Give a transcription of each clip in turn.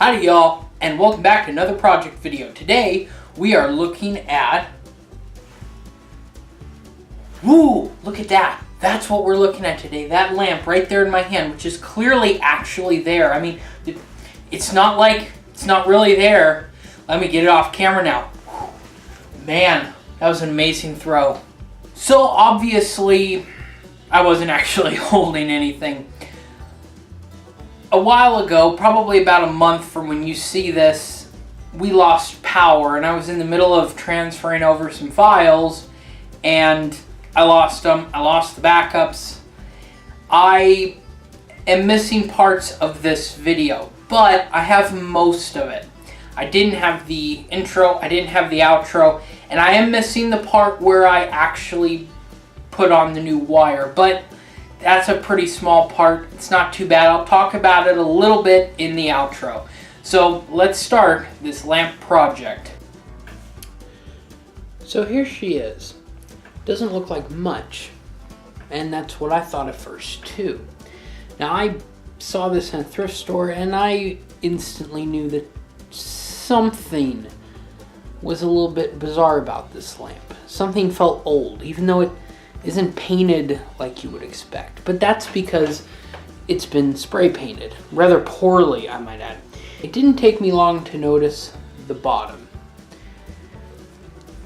Howdy y'all, and welcome back to another project video. Today we are looking at, woo, look at that. That's what we're looking at today. That lamp right there in my hand, which is clearly actually there. I mean, it's not like it's not really there. Let me get it off camera now. Man, that was an amazing throw. So obviously, I wasn't actually holding anything. A while ago, probably about a month from when you see this, we lost power, and I was in the middle of transferring over some files, and I lost them. I lost the backups. I am missing parts of this video, but I have most of it. I didn't have the intro, I didn't have the outro, and I am missing the part where I actually put on the new wire, but that's a pretty small part. It's not too bad. I'll talk about it a little bit in the outro. So let's start this lamp project. So here she is. Doesn't look like much, and that's what I thought at first too. Now I saw this in a thrift store and I instantly knew that something was a little bit bizarre about this lamp. Something felt old, even though it isn't painted like you would expect. But that's because it's been spray painted, rather poorly I might add. It didn't take me long to notice the bottom.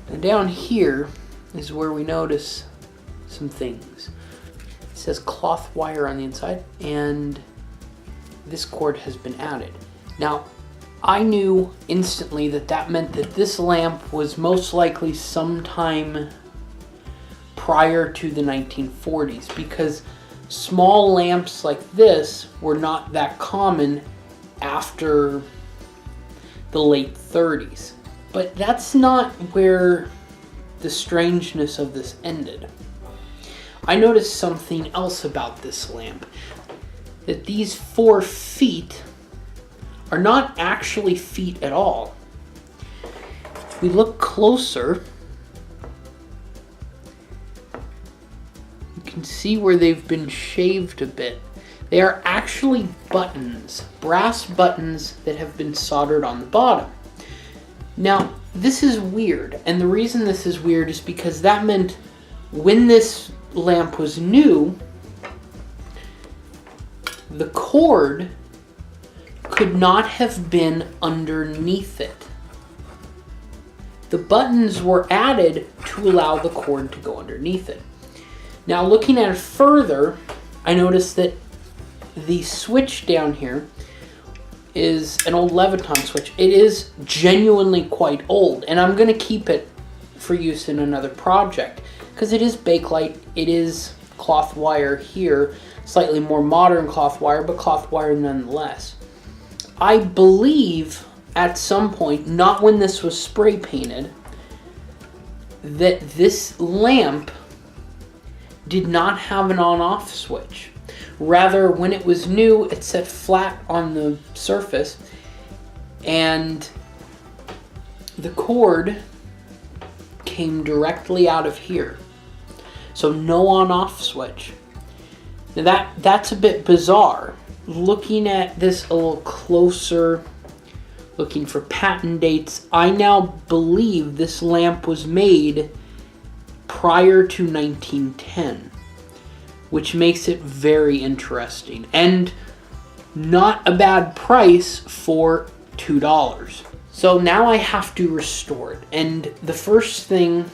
And down here is where we notice some things. It says cloth wire on the inside, and this cord has been added. Now, I knew instantly that that meant that this lamp was most likely sometime prior to the 1940s, because small lamps like this were not that common after the late 30s. But that's not where the strangeness of this ended. I noticed something else about this lamp, that these 4 feet are not actually feet at all. If we look closer, you can see where they've been shaved a bit. They are actually buttons, brass buttons that have been soldered on the bottom. Now, this is weird, and the reason this is weird is because that meant when this lamp was new, the cord could not have been underneath it. The buttons were added to allow the cord to go underneath it. Now, looking at it further, I noticed that the switch down here is an old Leviton switch. It is genuinely quite old, and I'm going to keep it for use in another project because it is Bakelite. It is cloth wire here, slightly more modern cloth wire, but cloth wire nonetheless. I believe at some point, not when this was spray painted, that this lamp did not have an on-off switch. Rather, when it was new, it sat flat on the surface, and the cord came directly out of here. So no on-off switch. Now that's a bit bizarre. Looking at this a little closer, looking for patent dates, I now believe this lamp was made prior to 1910, which makes it very interesting and not a bad price for $2. So now I have to restore it, and the first thing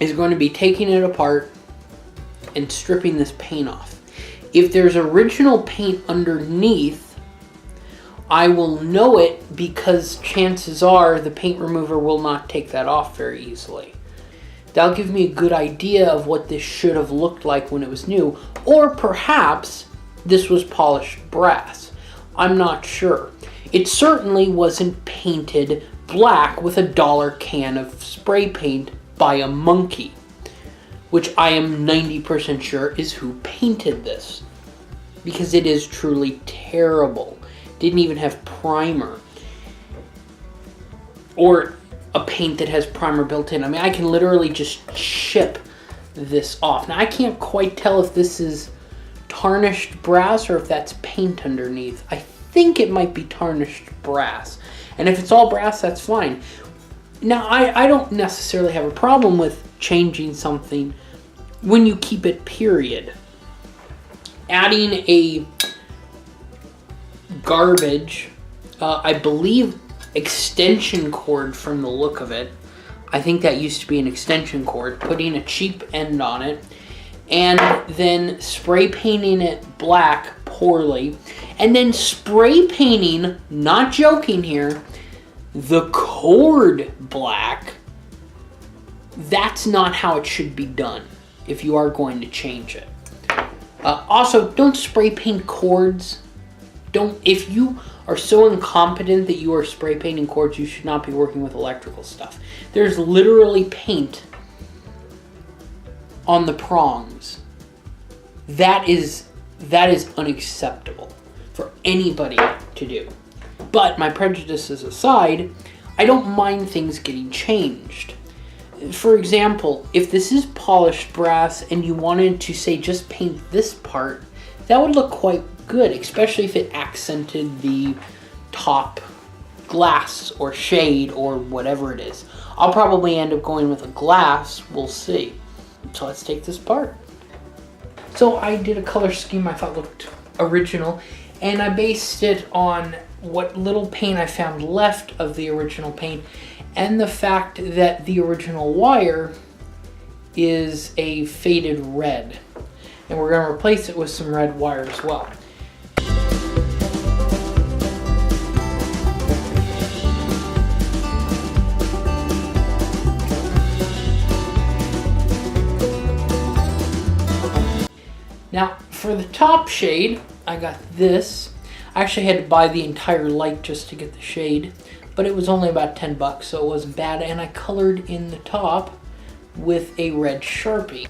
is going to be taking it apart and stripping this paint off. If there's original paint underneath, I will know it because chances are the paint remover will not take that off very easily. That'll give me a good idea of what this should have looked like when it was new, or perhaps this was polished brass. I'm not sure. It certainly wasn't painted black with a $1 can of spray paint by a monkey, which I am 90% sure is who painted this, because it is truly terrible. Didn't even have primer, or a paint that has primer built in. I mean, I can literally just chip this off. Now, I can't quite tell if this is tarnished brass or if that's paint underneath. I think it might be tarnished brass. And if it's all brass, that's fine. Now, I don't necessarily have a problem with changing something when you keep it, period. Adding a garbage, I believe, extension cord from the look of it. I think that used to be an extension cord. Putting a cheap end on it. And then spray painting it black poorly. And then spray painting, not joking here, the cord black. That's not how it should be done if you are going to change it. Also, don't spray paint cords. If you are so incompetent that you are spray painting cords, you should not be working with electrical stuff. There's literally paint on the prongs. That is unacceptable for anybody to do. But my prejudices aside, I don't mind things getting changed. For example, if this is polished brass and you wanted to say just paint this part, that would look quite good, especially if it accented the top glass or shade or whatever it is. I'll probably end up going with a glass, we'll see. So let's take this part. So I did a color scheme I thought looked original, and I based it on what little paint I found left of the original paint and the fact that the original wire is a faded red. And we're going to replace it with some red wire as well. Now, for the top shade, I got this. I actually had to buy the entire light just to get the shade, but it was only about 10 bucks, so it wasn't bad. And I colored in the top with a red Sharpie.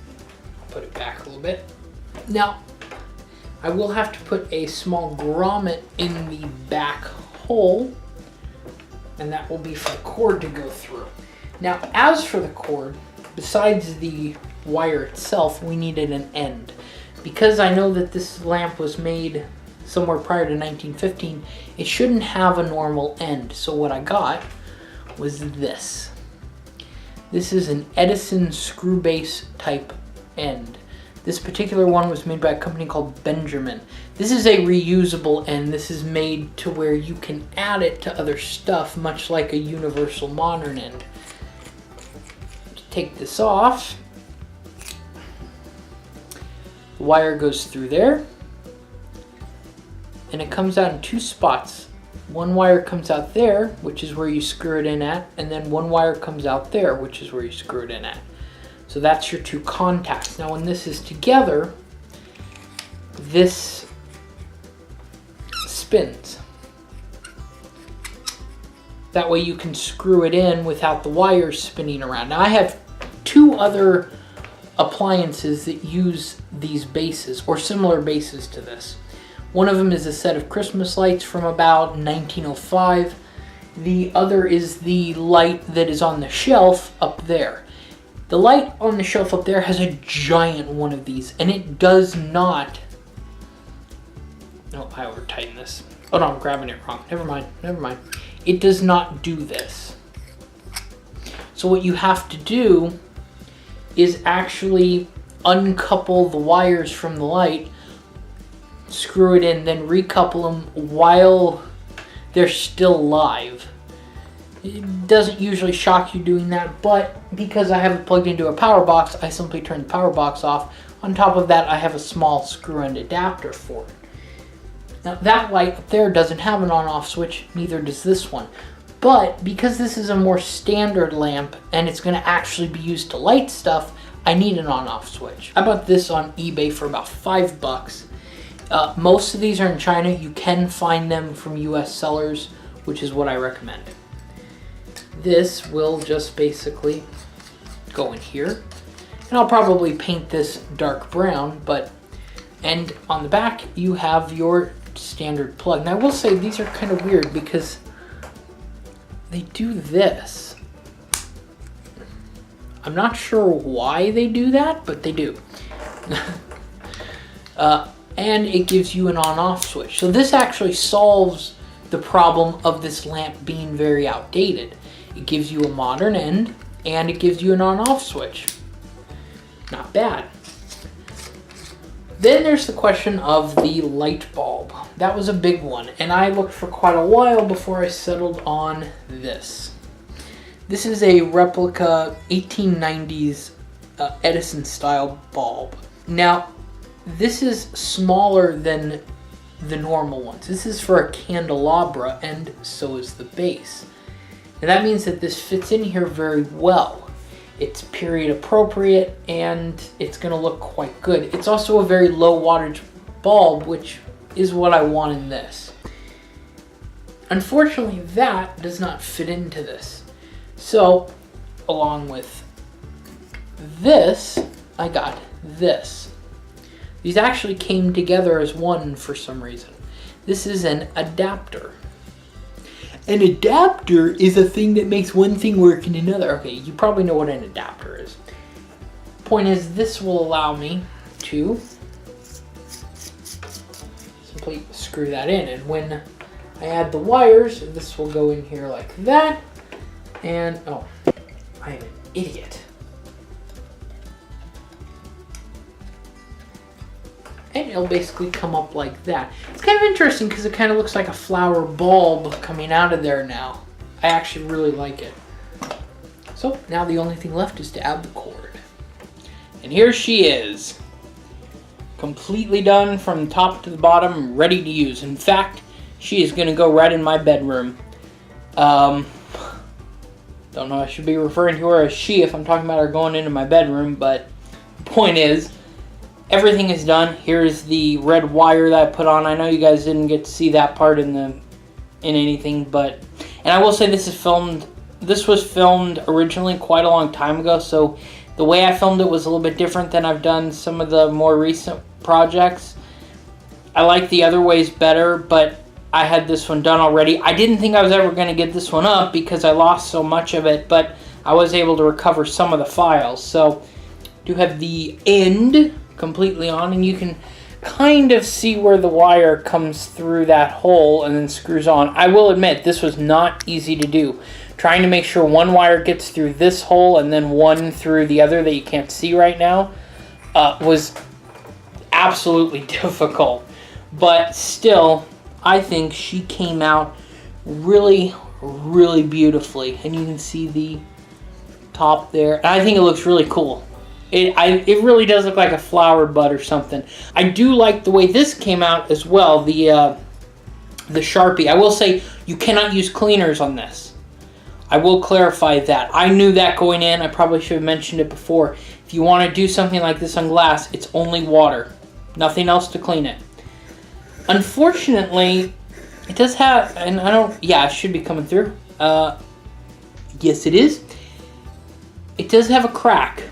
Put it back a little bit. Now, I will have to put a small grommet in the back hole, and that will be for the cord to go through. Now, as for the cord, besides the wire itself, we needed an end. Because I know that this lamp was made somewhere prior to 1915, it shouldn't have a normal end. So what I got was this. This is an Edison screw base type end. This particular one was made by a company called Benjamin. This is a reusable end. This is made to where you can add it to other stuff, much like a universal modern end. Take this off. The wire goes through there, and it comes out in two spots. One wire comes out there, which is where you screw it in at, and then one wire comes out there, which is where you screw it in at. So that's your two contacts. Now when this is together, this spins. That way you can screw it in without the wires spinning around. Now I have two other appliances that use these bases or similar bases to this. One of them is a set of Christmas lights from about 1905. The other is the light that is on the shelf up there. The light on the shelf up there has a giant one of these, and it does not... Oh, I over-tightened this. Oh no, I'm grabbing it wrong. Never mind. It does not do this. So what you have to do is actually uncouple the wires from the light, screw it in, then recouple them while they're still live. It doesn't usually shock you doing that, but because I have it plugged into a power box, I simply turn the power box off. On top of that, I have a small screw-end adapter for it. Now that light up there doesn't have an on-off switch, neither does this one. But because this is a more standard lamp and it's going to actually be used to light stuff, I need an on-off switch. I bought this on eBay for about $5. Most of these are in China. You can find them from US sellers, which is what I recommend. This will just basically go in here. And I'll probably paint this dark brown, and on the back you have your standard plug. Now I will say these are kind of weird because they do this. I'm not sure why they do that, but they do. and it gives you an on-off switch. So this actually solves the problem of this lamp being very outdated. It gives you a modern end, and it gives you an on-off switch. Not bad. Then there's the question of the light bulb. That was a big one, and I looked for quite a while before I settled on this. This is a replica 1890s Edison style bulb. Now, this is smaller than the normal ones. This is for a candelabra, and so is the base. And that means that this fits in here very well. It's period appropriate, and it's going to look quite good. It's also a very low wattage bulb, which is what I want in this. Unfortunately, that does not fit into this. So, along with this, I got this. These actually came together as one for some reason. This is an adapter. An adapter is a thing that makes one thing work in another. Okay, you probably know what an adapter is. Point is, this will allow me to simply screw that in. And when I add the wires, this will go in here like that. And, oh, I am an idiot. And it'll basically come up like that. It's kind of interesting because it kind of looks like a flower bulb coming out of there now. I actually really like it. So now the only thing left is to add the cord. And here she is. Completely done from top to the bottom, ready to use. In fact, she is going to go right in my bedroom. Don't know I should be referring to her as she if I'm talking about her going into my bedroom, but the point is, everything is done. Here's the red wire that I put on. I know you guys didn't get to see that part in anything, but, and I will say this was filmed originally quite a long time ago, so the way I filmed it was a little bit different than I've done some of the more recent projects. I like the other ways better, but I had this one done already. I didn't think I was ever going to get this one up because I lost so much of it, but I was able to recover some of the files. So, do have the end completely on, and you can kind of see where the wire comes through that hole and then screws on. I will admit, this was not easy to do. Trying to make sure one wire gets through this hole and then one through the other that you can't see right now was absolutely difficult. But still, I think she came out really, really beautifully. And you can see the top there. And I think it looks really cool. It really does look like a flower bud or something. I do like the way this came out as well, the Sharpie. I will say you cannot use cleaners on this. I will clarify that. I knew that going in. I probably should have mentioned it before. If you want to do something like this on glass, it's only water. Nothing else to clean it. Unfortunately, it does have, and I don't, yeah, it should be coming through. Yes, it is. It does have a crack.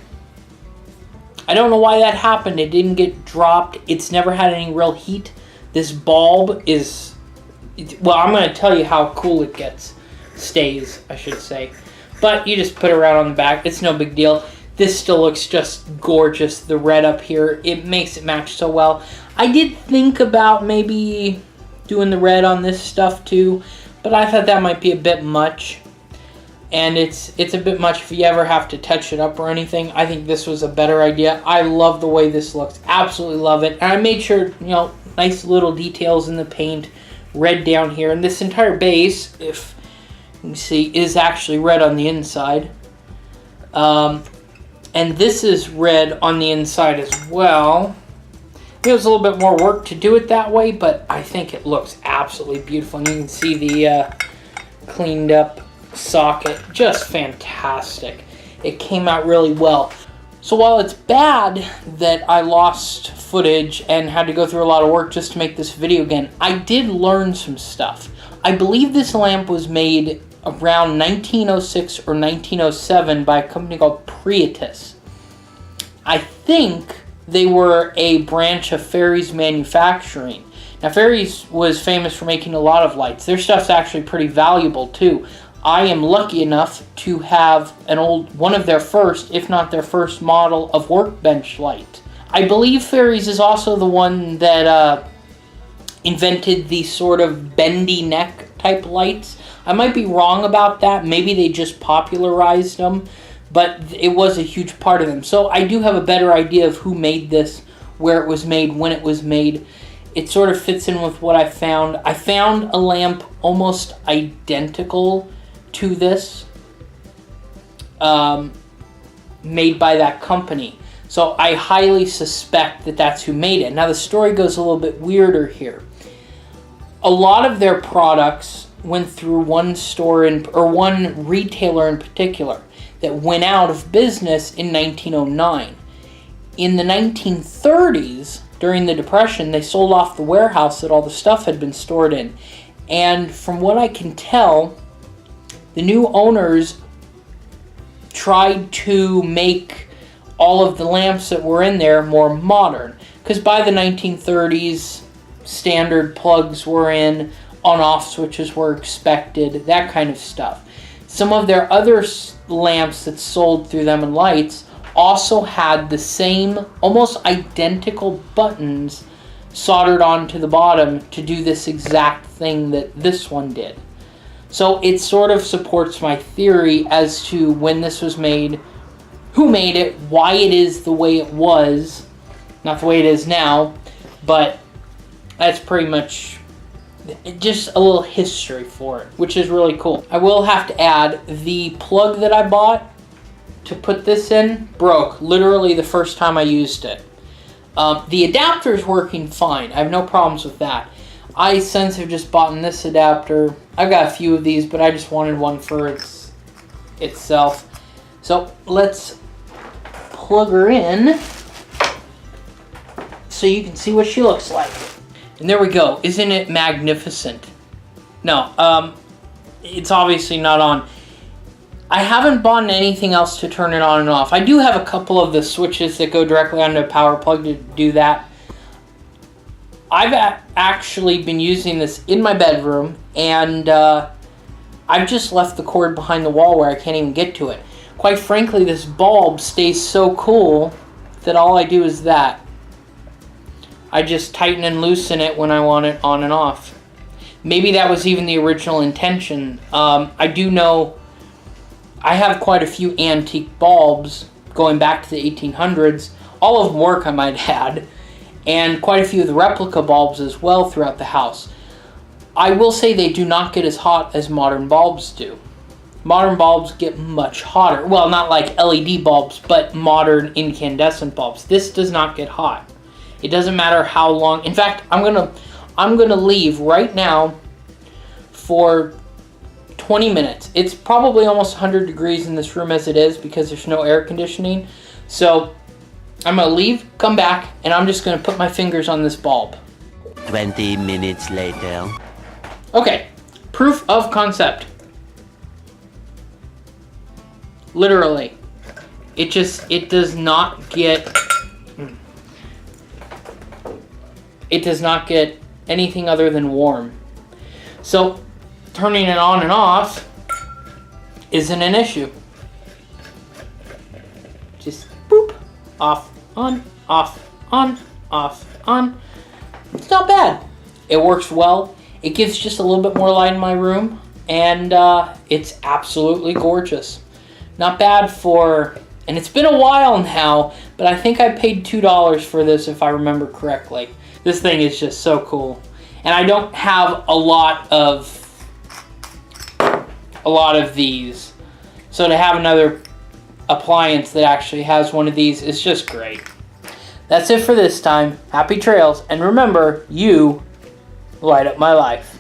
I don't know why that happened. It didn't get dropped. It's never had any real heat. This bulb is, well, I'm going to tell you how cool it gets. Stays, I should say. But you just put it around on the back. It's no big deal. This still looks just gorgeous. The red up here, it makes it match so well. I did think about maybe doing the red on this stuff too, but I thought that might be a bit much. And it's a bit much if you ever have to touch it up or anything. I think this was a better idea. I love the way this looks. Absolutely love it. And I made sure, you know, nice little details in the paint. Red down here. And this entire base, if you can see, is actually red on the inside. And this is red on the inside as well. It was a little bit more work to do it that way, but I think it looks absolutely beautiful. And you can see the cleaned up socket, just fantastic. It came out really well. So while it's bad that I lost footage and had to go through a lot of work just to make this video again, I did learn some stuff. I believe this lamp was made around 1906 or 1907 by a company called Priatus. I think they were a branch of Fairies Manufacturing. Now, Fairies was famous for making a lot of lights. Their stuff's actually pretty valuable too. I am lucky enough to have one of their first, if not their first model of workbench light. I believe Fairies is also the one that invented the sort of bendy neck type lights. I might be wrong about that. Maybe they just popularized them, but it was a huge part of them. So I do have a better idea of who made this, where it was made, when it was made. It sort of fits in with what I found. I found a lamp almost identical to this, made by that company. So I highly suspect that that's who made it. Now the story goes a little bit weirder here. A lot of their products went through one store or one retailer in particular that went out of business in 1909. In the 1930s, during the Depression, they sold off the warehouse that all the stuff had been stored in. And from what I can tell, the new owners tried to make all of the lamps that were in there more modern. Because by the 1930s, standard plugs were in, on-off switches were expected, that kind of stuff. Some of their other lamps that sold through them and lights also had the same, almost identical buttons soldered onto the bottom to do this exact thing that this one did. So it sort of supports my theory as to when this was made, who made it, why it is the way it was, not the way it is now, but that's pretty much just a little history for it, which is really cool. I will have to add, the plug that I bought to put this in broke literally the first time I used it. The adapter is working fine. I have no problems with that. I since have just bought this adapter. I've got a few of these, but I just wanted one for itself. So let's plug her in so you can see what she looks like. And there we go. Isn't it magnificent? No, it's obviously not on. I haven't bought anything else to turn it on and off. I do have a couple of the switches that go directly onto a power plug to do that. I've actually been using this in my bedroom, and I've just left the cord behind the wall where I can't even get to it. Quite frankly, this bulb stays so cool that all I do is that. I just tighten and loosen it when I want it on and off. Maybe that was even the original intention. I do know I have quite a few antique bulbs going back to the 1800s. All of them work, I might add. And quite a few of the replica bulbs as well throughout the house. I will say they do not get as hot as modern bulbs do. Modern bulbs get much hotter. Well, not like LED bulbs, but modern incandescent bulbs. This does not get hot. It doesn't matter how long. In fact, I'm gonna leave right now for 20 minutes. It's probably almost 100 degrees in this room as it is because there's no air conditioning. So I'm gonna leave, come back, and I'm just gonna put my fingers on this bulb. 20 minutes later. Okay, proof of concept. Literally. It does not get anything other than warm. So turning it on and off isn't an issue. Just boop, off, on, off, on, off, on. It's not bad. It works well. It gives just a little bit more light in my room, and it's absolutely gorgeous. Not bad for, and it's been a while now, but I think I paid $2 for this if I remember correctly. This thing is just so cool. And I don't have a lot of these. So to have another appliance that actually has one of these is just great. That's it for this time. Happy trails, and remember, you light up my life.